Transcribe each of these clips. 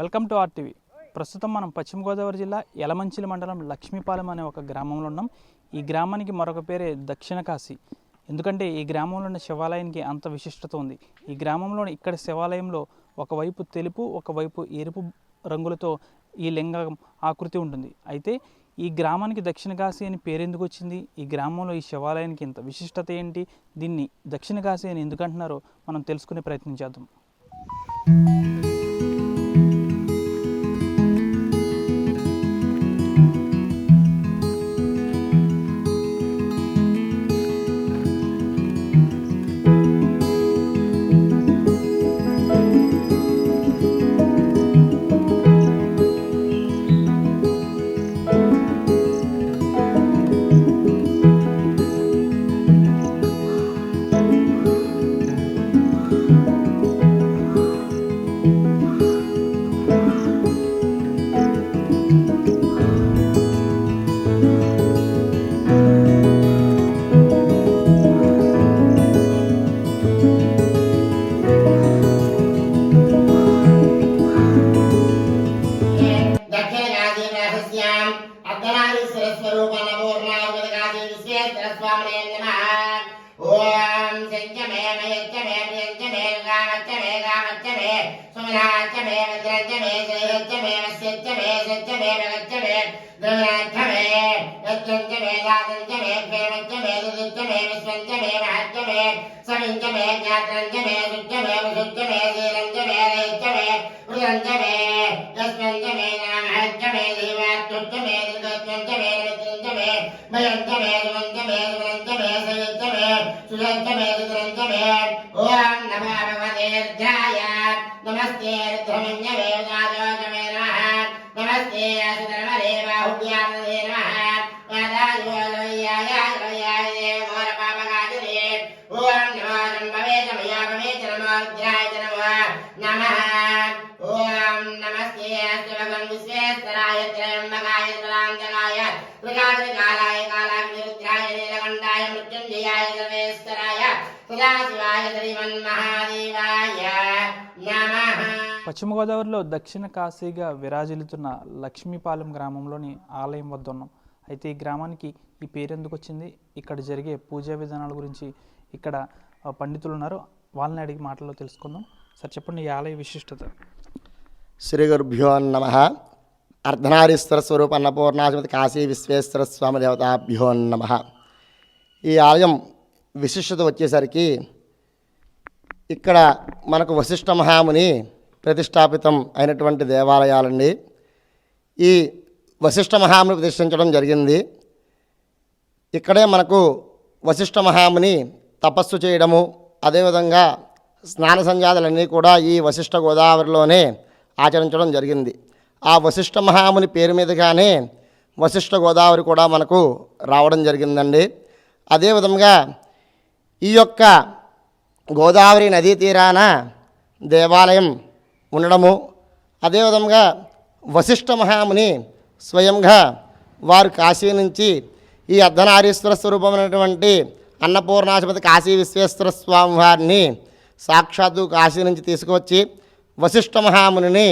Welcome to RTV. ప్రస్తుతం మనం పశ్చిమ గోదావరి జిల్లా యలమంచిలి మండలం లక్ష్మీపాలెం అనే ఒక గ్రామంలో ఉన్నాం. ఈ గ్రామానికి మరొక పేరే దక్షిణ కాశీ. ఎందుకంటే ఈ గ్రామంలో ఉన్న శివాలయానికి అంత విశిష్టత ఉంది. ఈ గ్రామంలోని ఇక్కడ శివాలయంలో ఒకవైపు తెలుపు, ఒకవైపు ఎరుపు రంగులతో ఈ లింగం ఆకృతి ఉంటుంది. అయితే ఈ గ్రామానికి దక్షిణ కాశీ అని పేరెందుకు వచ్చింది, ఈ గ్రామంలో ఈ శివాలయానికి ఇంత విశిష్టత ఏంటి, దీన్ని దక్షిణ కాశీ అని ఎందుకు అంటున్నారో మనం తెలుసుకునే ప్రయత్నం చేద్దాం. नमस्ते रुद्रमन्यवे गाजोजमे नमः नमस्ते असुधर्मरे बाहुव्यामहे नमः वादायोलयायालयाय मोरपापगाजने ओम नमो जन्मवे जमयामवे जन्मोद्राय नमः ओम नमस्ते अस्तुभगं विश्वेश्वराय त्र्यम्बकाय त्र्यम्बकाय त्रिकालाय कालाग्निरुद्राय नीलकण्ठाय मृत्युञ्जयाय सर्वेश्वराय सदाशिवाय श्रीमन्महादेवाय नमः. పశ్చిమ గోదావరిలో దక్షిణ కాశీగా విరాజిల్లుతున్న లక్ష్మీపాలెం గ్రామంలోని ఆలయం వద్ద ఉన్నాం. అయితే ఈ గ్రామానికి ఈ పేరు ఎందుకు వచ్చింది, ఇక్కడ జరిగే పూజా విధానాల గురించి ఇక్కడ పండితులు ఉన్నారు, వాళ్ళని అడిగి మాటల్లో తెలుసుకుందాం. సార్ చెప్పండి, ఈ ఆలయ విశిష్టత. శ్రీ గురుభ్యో నమః. అర్ధనారీశ్వర స్వరూప అన్నపూర్ణాశ్రమతి కాశీ విశ్వేశ్వర స్వామి దేవతాభ్యో నమః. ఈ ఆలయం విశిష్టత వచ్చేసరికి ఇక్కడ మనకు వశిష్ఠ మహాముని ప్రతిష్టాపితం అయినటువంటి దేవాలయాలండి. ఈ వశిష్ఠ మహాముని ప్రతిష్ఠించడం జరిగింది. ఇక్కడే మనకు వశిష్ఠ మహాముని తపస్సు చేయడము, అదేవిధంగా స్నాన సంధ్యాదులన్నీ కూడా ఈ వశిష్ఠ గోదావరిలోనే ఆచరించడం జరిగింది. ఆ వశిష్ఠ మహాముని పేరు మీదుగానే వశిష్ఠ గోదావరి కూడా మనకు రావడం జరిగిందండి. అదేవిధంగా ఈ యొక్క గోదావరి నదీ తీరాన దేవాలయం ఉండడము, అదేవిధంగా వశిష్ఠ మహాముని స్వయంగా వారు కాశీ నుంచి ఈ అర్ధనారీశ్వర స్వరూపమైనటువంటి అన్నపూర్ణాశ్రమతి కాశీ విశ్వేశ్వర స్వామి వారిని సాక్షాత్తు కాశీ నుంచి తీసుకువచ్చి వశిష్ఠ మహామునిని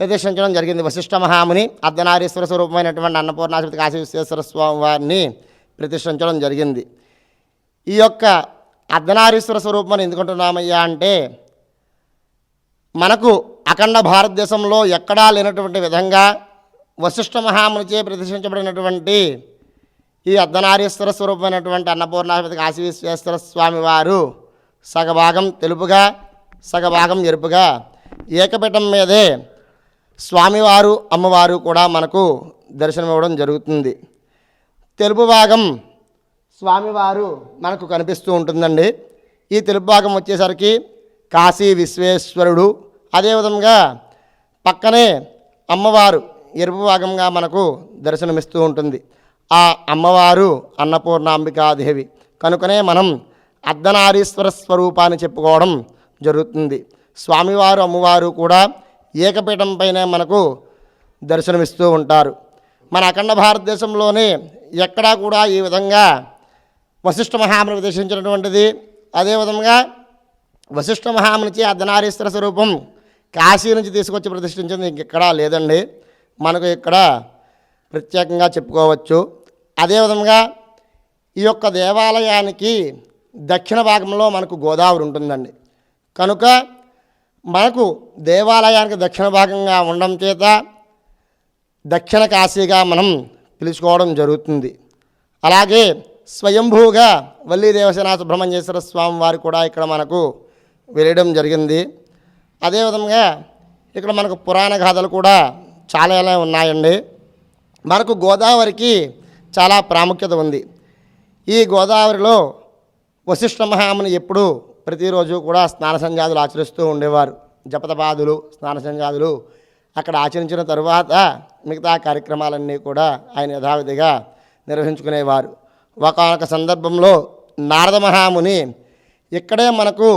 ప్రతిష్ఠించడం జరిగింది. వశిష్ఠ మహాముని అర్ధనారీశ్వర స్వరూపమైనటువంటి అన్నపూర్ణాశ్రమతి కాశీ విశ్వేశ్వర స్వామి వారిని ప్రతిష్ఠించడం జరిగింది. ఈ యొక్క అర్ధనారీశ్వర స్వరూపం ఎందుకుంటున్నామయ్యా అంటే, మనకు అఖండ భారతదేశంలో ఎక్కడా లేనటువంటి విధంగా వశిష్ఠ మహామునిచే ప్రతిష్ఠించబడినటువంటి ఈ అర్ధనారీశ్వర స్వరూపమైనటువంటి అన్నపూర్ణాశ్రమతి కాశీ విశ్వేశ్వర స్వామి వారు సగభాగం తెలుపుగా సగభాగం ఎరుపుగా ఏకపీఠం మీదే స్వామివారు అమ్మవారు కూడా మనకు దర్శనమివ్వడం జరుగుతుంది. తెలుపు భాగం స్వామివారు మనకు కనిపిస్తూ ఉంటుందండి. ఈ తెలుపు భాగం వచ్చేసరికి కాశీ విశ్వేశ్వరుడు, అదేవిధంగా పక్కనే అమ్మవారు ఎరుపు భాగంగా మనకు దర్శనమిస్తూ ఉంటుంది. ఆ అమ్మవారు అన్నపూర్ణాంబికాదేవి కనుకనే మనం అర్ధనారీశ్వర స్వరూపాన్ని చెప్పుకోవడం జరుగుతుంది. స్వామివారు అమ్మవారు కూడా ఏకపీఠం పైన మనకు దర్శనమిస్తూ ఉంటారు. మన అఖండ భారతదేశంలోనే ఎక్కడా కూడా ఈ విధంగా వశిష్ఠ మహాముని ప్రదర్శించినటువంటిది, అదేవిధంగా వశిష్ఠ మహామునిచే అర్ధనారీశ్వర స్వరూపం కాశీ నుంచి తీసుకొచ్చి ప్రతిష్ఠించింది ఇంకెక్కడా లేదండి. మనకు ఇక్కడ ప్రత్యేకంగా చెప్పుకోవచ్చు. అదేవిధంగా ఈ యొక్క దేవాలయానికి దక్షిణ భాగంలో మనకు గోదావరి ఉంటుందండి. కనుక మనకు దేవాలయానికి దక్షిణ భాగంగా ఉండడం చేత దక్షిణ కాశీగా మనం పిలుచుకోవడం జరుగుతుంది. అలాగే స్వయంభూగా వల్లీ దేవసేన సుబ్రహ్మణ్యేశ్వర స్వామి వారు కూడా ఇక్కడ మనకు వెళ్ళడం జరిగింది. అదేవిధంగా ఇక్కడ మనకు పురాణ గాథలు కూడా చాలా ఉన్నాయండి. మనకు గోదావరికి చాలా ప్రాముఖ్యత ఉంది. ఈ గోదావరిలో వశిష్ఠ మహాముని ఎప్పుడూ ప్రతిరోజు కూడా స్నాన సంధ్యాదులు ఆచరిస్తూ ఉండేవారు. జపతపాదులు, స్నాన సంధ్యాదులు అక్కడ ఆచరించిన తరువాత మిగతా కార్యక్రమాలన్నీ కూడా ఆయన యథావిధిగా నిర్వహించుకునేవారు. ఒకనొక సందర్భంలో నారద మహాముని ఇక్కడే మనకు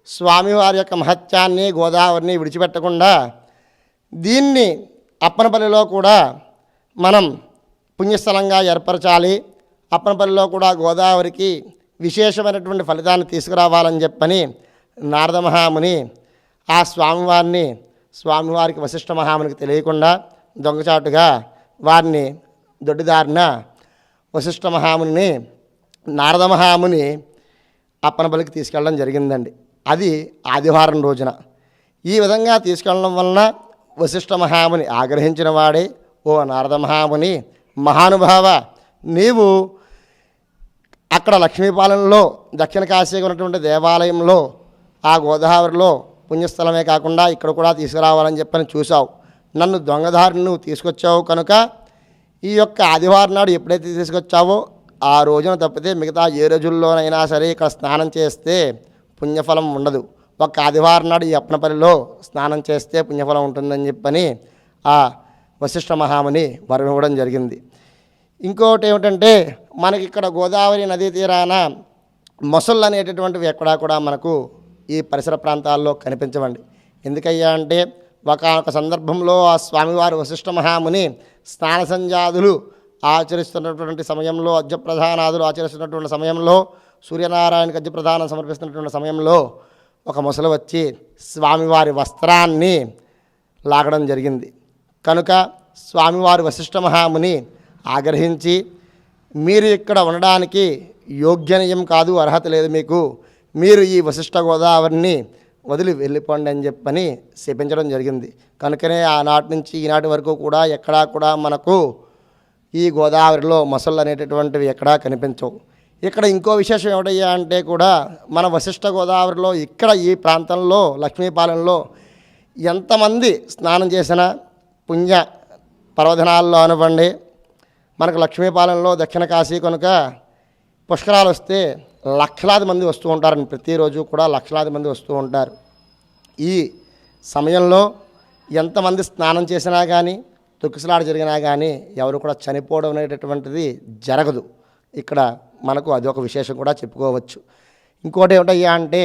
స్వామివారి యొక్క మహత్యాన్ని గోదావరిని విడిచిపెట్టకుండా దీన్ని అప్పనపల్లిలో కూడా మనం పుణ్యస్థలంగా ఏర్పరచాలి, అప్పనపల్లిలో కూడా గోదావరికి విశేషమైనటువంటి ఫలితాన్ని తీసుకురావాలని చెప్పని నారద మహాముని ఆ స్వామివారికి వశిష్ఠ మహామునికి తెలియకుండా దొంగచాటుగా వారిని దొడ్డిదారిన వశిష్ఠ మహాముని నారద మహాముని అప్పనపల్లికి తీసుకెళ్ళడం జరిగిందండి. అది ఆదివారం రోజున. ఈ విధంగా తీసుకెళ్ళడం వలన వశిష్ఠ మహాముని ఆగ్రహించిన వాడే, ఓ నారద మహాముని మహానుభావ, నీవు అక్కడ లక్ష్మీపాలెంలో దక్షిణ కాశీగా ఉన్నటువంటి దేవాలయంలో ఆ గోదావరిలో పుణ్యస్థలమే కాకుండా ఇక్కడ కూడా తీసుకురావాలని చెప్పని చూసావు. నన్ను దొంగదారిని నువ్వు తీసుకొచ్చావు కనుక ఈ యొక్క ఆదివారం నాడు ఎప్పుడైతే తీసుకొచ్చావో ఆ రోజున తప్పితే మిగతా ఏ రోజుల్లోనైనా సరే ఇక్కడ స్నానం చేస్తే పుణ్యఫలం ఉండదు. ఒక్క ఆదివారం నాడు ఈ అప్పనపల్లిలో స్నానం చేస్తే పుణ్యఫలం ఉంటుందని చెప్పని ఆ వశిష్ఠ మహాముని వరం ఇవ్వడం జరిగింది. ఇంకోటి ఏమిటంటే మనకి ఇక్కడ గోదావరి నదీ తీరాన మొసళ్ళు అనేటటువంటివి ఎక్కడా కూడా మనకు ఈ పరిసర ప్రాంతాల్లో కనిపించవండి. ఎందుకయ్యా అంటే ఒక సందర్భంలో ఆ స్వామివారి వశిష్ఠ మహాముని స్నాన సంధ్యాదులు ఆచరిస్తున్నటువంటి సమయంలో, అర్ఘ్యప్రధానాదులు ఆచరిస్తున్నటువంటి సమయంలో, సూర్యనారాయణకి అర్ఘ్యప్రధానం సమర్పిస్తున్నటువంటి సమయంలో ఒక మొసలు వచ్చి స్వామివారి వస్త్రాన్ని లాగడం జరిగింది. కనుక స్వామివారి వశిష్ఠ మహాముని ఆగ్రహించి, మీరు ఇక్కడ ఉండడానికి యోగ్యనయం కాదు, అర్హత లేదు మీకు, మీరు ఈ వశిష్ఠ గోదావరిని వదిలి వెళ్ళిపోండి అని చెప్పని శపించడం జరిగింది. కనుకనే ఆనాటి నుంచి ఈనాటి వరకు కూడా ఎక్కడా కూడా మనకు ఈ గోదావరిలో మొసళ్ళు అనేటటువంటివి ఎక్కడా కనిపించవు. ఇక్కడ ఇంకో విశేషం ఏమిటయ్యా అంటే కూడా మన వశిష్ఠ గోదావరిలో ఇక్కడ ఈ ప్రాంతంలో లక్ష్మీపాలెంలో ఎంతమంది స్నానం చేసినా పుణ్య పర్వదినాల్లో అనుకోండి, మనకు లక్ష్మీపాలెంలో దక్షిణ కాశీ కనుక పుష్కరాలు వస్తే లక్షలాది మంది వస్తూ ఉంటారండి. ప్రతిరోజు కూడా లక్షలాది మంది వస్తూ ఉంటారు. ఈ సమయంలో ఎంతమంది స్నానం చేసినా కానీ, తొక్కిసలాట జరిగినా కానీ ఎవరు కూడా చనిపోవడం అనేటటువంటిది జరగదు. ఇక్కడ మనకు అదొక విశేషం కూడా చెప్పుకోవచ్చు. ఇంకోటి ఏమిటయ్యా అంటే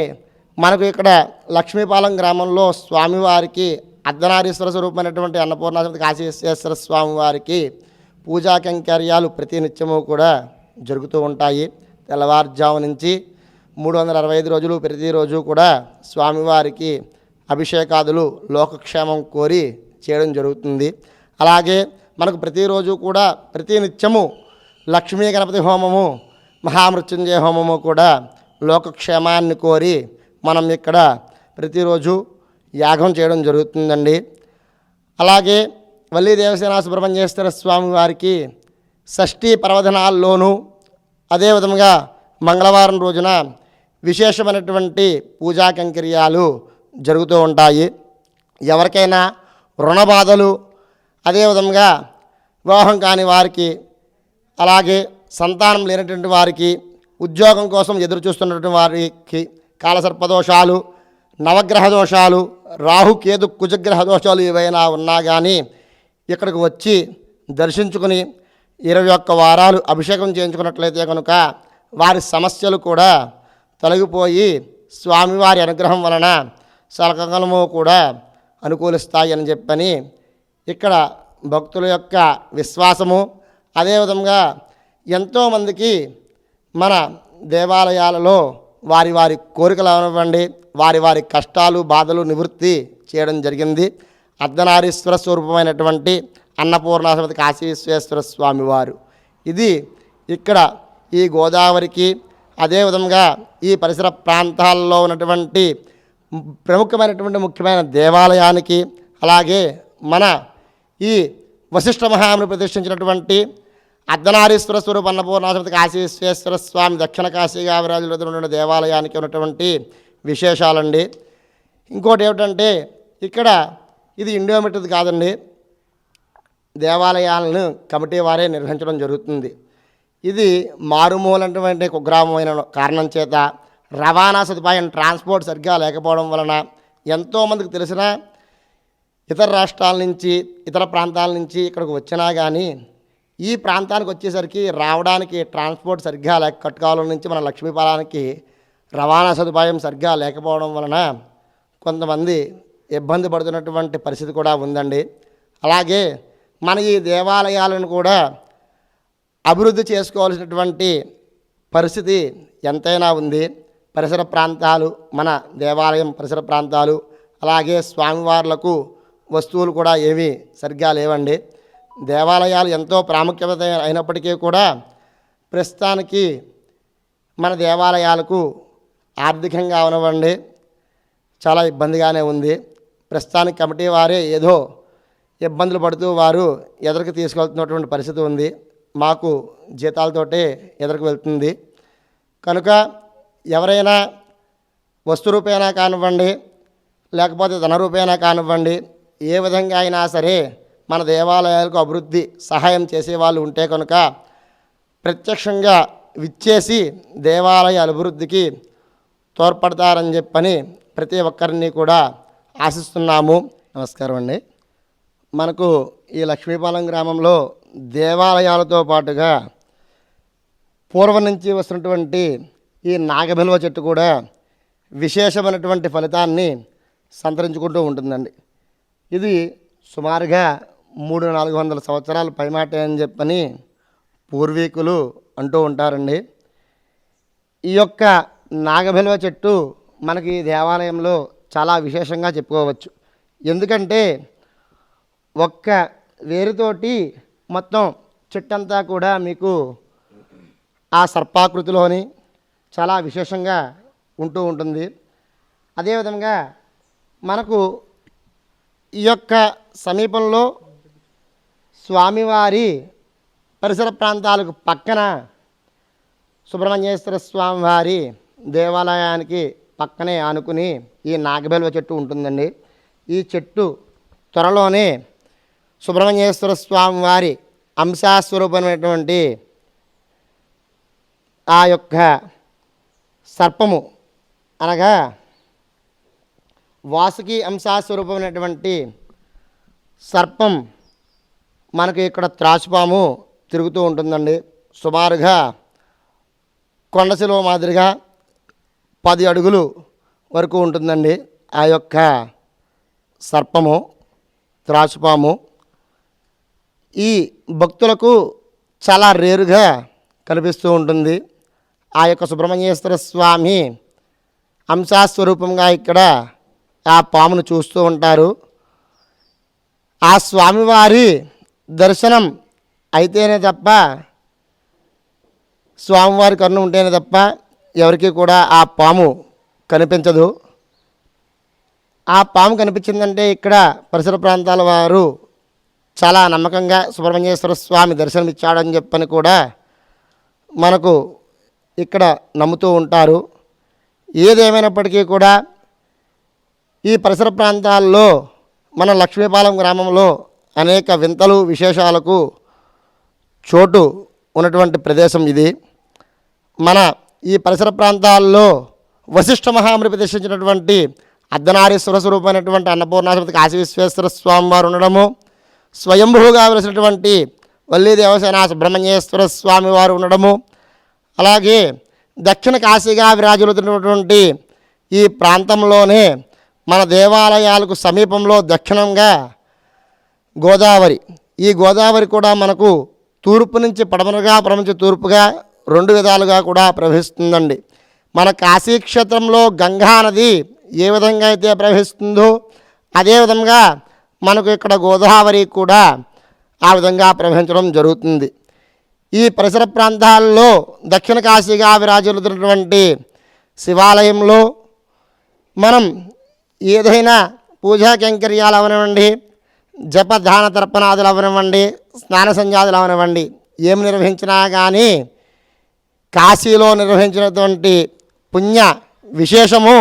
మనకు ఇక్కడ లక్ష్మీపాలెం గ్రామంలో స్వామివారికి అర్ధనారీశ్వర స్వరూపమైనటువంటి అన్నపూర్ణ కాశీ విశ్వేశ్వర స్వామివారికి పూజా కైంకర్యాలు ప్రతి నిత్యము కూడా జరుగుతూ ఉంటాయి. తెల్లవారుజాము నుంచి 365 రోజులు ప్రతిరోజు కూడా స్వామివారికి అభిషేకాదులు లోకక్షేమం కోరి చేయడం జరుగుతుంది. అలాగే మనకు ప్రతిరోజు కూడా ప్రతి నిత్యము లక్ష్మీ గణపతి హోమము, మహామృత్యుంజయ హోమము కూడా లోకక్షేమాన్ని కోరి మనం ఇక్కడ ప్రతిరోజు యాగం చేయడం జరుగుతుందండి. అలాగే వల్లీ దేవసేన సుబ్రహ్మణ్యేశ్వర స్వామి వారికి షష్ఠీ పర్వదినాల్లోనూ అదేవిధంగా మంగళవారం రోజున విశేషమైనటువంటి పూజా కైంకర్యాలు జరుగుతూ ఉంటాయి. ఎవరికైనా రుణ బాధలు, అదేవిధంగా వివాహం కాని వారికి, అలాగే సంతానం లేనటువంటి వారికి, ఉద్యోగం కోసం ఎదురు చూస్తున్నటువంటి వారికి, కాలసర్పదోషాలు, నవగ్రహ దోషాలు, రాహుకేతు కుజగ్రహ దోషాలు ఏవైనా ఉన్నా కానీ ఇక్కడికి వచ్చి దర్శించుకుని 21 వారాలు అభిషేకం చేయించుకున్నట్లయితే కనుక వారి సమస్యలు కూడా తొలగిపోయి స్వామివారి అనుగ్రహం వలన సకలము కూడా అనుకూలిస్తాయి అని చెప్పని ఇక్కడ భక్తుల యొక్క విశ్వాసము. అదేవిధంగా ఎంతోమందికి మన దేవాలయాలలో వారి వారి కోరికలు అవనివ్వండి, వారి వారి కష్టాలు బాధలు నివృత్తి చేయడం జరిగింది. అర్ధనారీశ్వర స్వరూపమైనటువంటి అన్నపూర్ణ సమేత కాశీ విశ్వేశ్వర స్వామివారు. ఇది ఇక్కడ ఈ గోదావరికి అదేవిధంగా ఈ పరిసర ప్రాంతాల్లో ఉన్నటువంటి ప్రముఖమైనటువంటి ముఖ్యమైన దేవాలయానికి, అలాగే మన ఈ వశిష్ఠ మహాముని ప్రతిష్ఠించినటువంటి అర్ధనారీశ్వర స్వరూప అన్నపూర్ణ సమేత కాశీ విశ్వేశ్వర స్వామి దక్షిణ కాశీగా విరాజిల్లుతున్నటువంటి దేవాలయానికి ఉన్నటువంటి విశేషాలండి. ఇంకోటి ఏమిటంటే ఇక్కడ ఇది ఇండియోమీటర్ది కాదండి, దేవాలయాలను కమిటీ వారే నిర్వహించడం జరుగుతుంది. ఇది మారుమూలటువంటి కుగ్రామమైన కారణం చేత రవాణా సదుపాయం ట్రాన్స్పోర్ట్ సరిగ్గా లేకపోవడం వలన ఎంతోమందికి తెలిసిన ఇతర రాష్ట్రాల నుంచి ఇతర ప్రాంతాల నుంచి ఇక్కడికి వచ్చినా కానీ ఈ ప్రాంతానికి వచ్చేసరికి రావడానికి ట్రాన్స్పోర్ట్ సరిగ్గా లేక కట్టుకాలం నుంచి మన లక్ష్మీపాలానికి రవాణా సదుపాయం సరిగ్గా లేకపోవడం వలన కొంతమంది ఇబ్బంది పడుతున్నటువంటి పరిస్థితి కూడా ఉందండి. అలాగే మన ఈ దేవాలయాలను కూడా అభివృద్ధి చేసుకోవాల్సినటువంటి పరిస్థితి ఎంతైనా ఉంది. పరిసర ప్రాంతాలు, మన దేవాలయం పరిసర ప్రాంతాలు, అలాగే స్వామివార్లకు వస్తువులు కూడా ఏమీ సరిగ్గా లేవండి. దేవాలయాలు ఎంతో ప్రాముఖ్యత అయినప్పటికీ కూడా ప్రస్తుతానికి మన దేవాలయాలకు ఆర్థికంగా అవనివ్వండి చాలా ఇబ్బందిగానే ఉంది. ప్రస్తుతానికి కమిటీ వారే ఏదో ఇబ్బందులు పడుతూ వారు ఎదురుకు తీసుకెళ్తున్నటువంటి పరిస్థితి ఉంది. మాకు జీతాలతోటే ఎదురుకు వెళ్తుంది. కనుక ఎవరైనా వస్తు రూపేణా కానివ్వండి, లేకపోతే ధన రూపేణా కానివ్వండి, ఏ విధంగా అయినా సరే మన దేవాలయాలకు అభివృద్ధి సహాయం చేసేవాళ్ళు ఉంటే కనుక ప్రత్యక్షంగా విచ్చేసి దేవాలయ అభివృద్ధికి తోడ్పడతారని చెప్పని ప్రతి ఒక్కరిని కూడా ఆశిస్తున్నాము. నమస్కారం అండి. మనకు ఈ లక్ష్మీపాలెం గ్రామంలో దేవాలయాలతో పాటుగా పూర్వం నుంచి వస్తున్నటువంటి ఈ నాగబిల్వ చెట్టు కూడా విశేషమైనటువంటి ఫలితాన్ని సంతరించుకుంటూ ఉంటుందండి. ఇది సుమారుగా 300-400 సంవత్సరాలు పైమాటే అని చెప్పని పూర్వీకులు అంటూ ఉంటారండి. ఈ యొక్క నాగబిల్వ చెట్టు మనకి దేవాలయంలో చాలా విశేషంగా చెప్పుకోవచ్చు. ఎందుకంటే ఒక్క వేరుతోటి మొత్తం చెట్టంతా కూడా మీకు ఆ సర్పాకృతిలోని చాలా విశేషంగా ఉంటూ ఉంటుంది. అదేవిధంగా మనకు ఈ యొక్క సమీపంలో స్వామివారి పరిసర ప్రాంతాలకు పక్కన సుబ్రహ్మణ్యేశ్వర స్వామివారి దేవాలయానికి పక్కనే ఆనుకుని ఈ నాగబెల్వ చెట్టు ఉంటుందండి. ఈ చెట్టు త్వరలోనే సుబ్రహ్మణ్యేశ్వర స్వామివారి అంశాస్వరూపమైనటువంటి ఆ యొక్క సర్పము అనగా వాసుకి అంశాస్వరూపమైనటువంటి సర్పం మనకి ఇక్కడ త్రాచుపాము తిరుగుతూ ఉంటుందండి. సుమారుగా కొండశిలువ మాదిరిగా 10 అడుగులు వరకు ఉంటుందండి ఆ యొక్క సర్పము, త్రాచుపాము. ఈ భక్తులకు చాలా రేరుగా కనిపిస్తూ ఉంటుంది. ఆ యొక్క సుబ్రహ్మణ్యేశ్వర స్వామి అంశాస్వరూపంగా ఇక్కడ ఆ పామును చూస్తూ ఉంటారు. ఆ స్వామివారి దర్శనం అయితేనే తప్ప, స్వామివారి కన్ను ఉంటేనే తప్ప ఎవరికి కూడా ఆ పాము కనిపించదు. ఆ పాము కనిపించిందంటే ఇక్కడ పరిసర ప్రాంతాల వారు చాలా నమ్మకంగా సుబ్రహ్మణ్యేశ్వర స్వామి దర్శనమిచ్చాడని చెప్పని కూడా మనకు ఇక్కడ నమ్ముతూ ఉంటారు. ఏదేమైనప్పటికీ కూడా ఈ పరిసర ప్రాంతాల్లో మన లక్ష్మీపాలెం గ్రామంలో అనేక వింతలు విశేషాలకు చోటు ఉన్నటువంటి ప్రదేశం ఇది. మన ఈ పరిసర ప్రాంతాల్లో వశిష్ఠ మహాముని ప్రతిష్ఠించినటువంటి అర్ధనారీశ్వర స్వరూపమైనటువంటి అన్నపూర్ణ సమేత కాశీ విశ్వేశ్వర స్వామి వారు ఉండడము, స్వయంభూగా వెలిసినటువంటి వల్లీ దేవసేన సుబ్రహ్మణ్యేశ్వర స్వామి వారు ఉండడము, అలాగే దక్షిణ కాశీగా విరాజిల్లుతున్నటువంటి ఈ ప్రాంతంలోనే మన దేవాలయాలకు సమీపంలో దక్షిణంగా గోదావరి, ఈ గోదావరి కూడా మనకు తూర్పు నుంచి పడమరగా, పడమ నుంచి తూర్పుగా 2 విధాలుగా కూడా ప్రవహిస్తుందండి. మన కాశీక్షేత్రంలో గంగా నది ఏ విధంగా అయితే ప్రవహిస్తుందో అదేవిధంగా మనకు ఇక్కడ గోదావరి కూడా ఆ విధంగా ప్రవహించడం జరుగుతుంది. ఈ పరిసర ప్రాంతాల్లో దక్షిణ కాశీగా విరాజిల్లుతున్నటువంటి శివాలయంలో మనం ఏదైనా పూజా కైంకర్యాలు అవనివ్వండి, జపదాన తర్పణాదులు అవనివ్వండి, స్నాన సంధ్యాదులు అవనివ్వండి, ఏమి నిర్వహించినా కానీ కాశీలో నిర్వహించినటువంటి పుణ్య విశేషము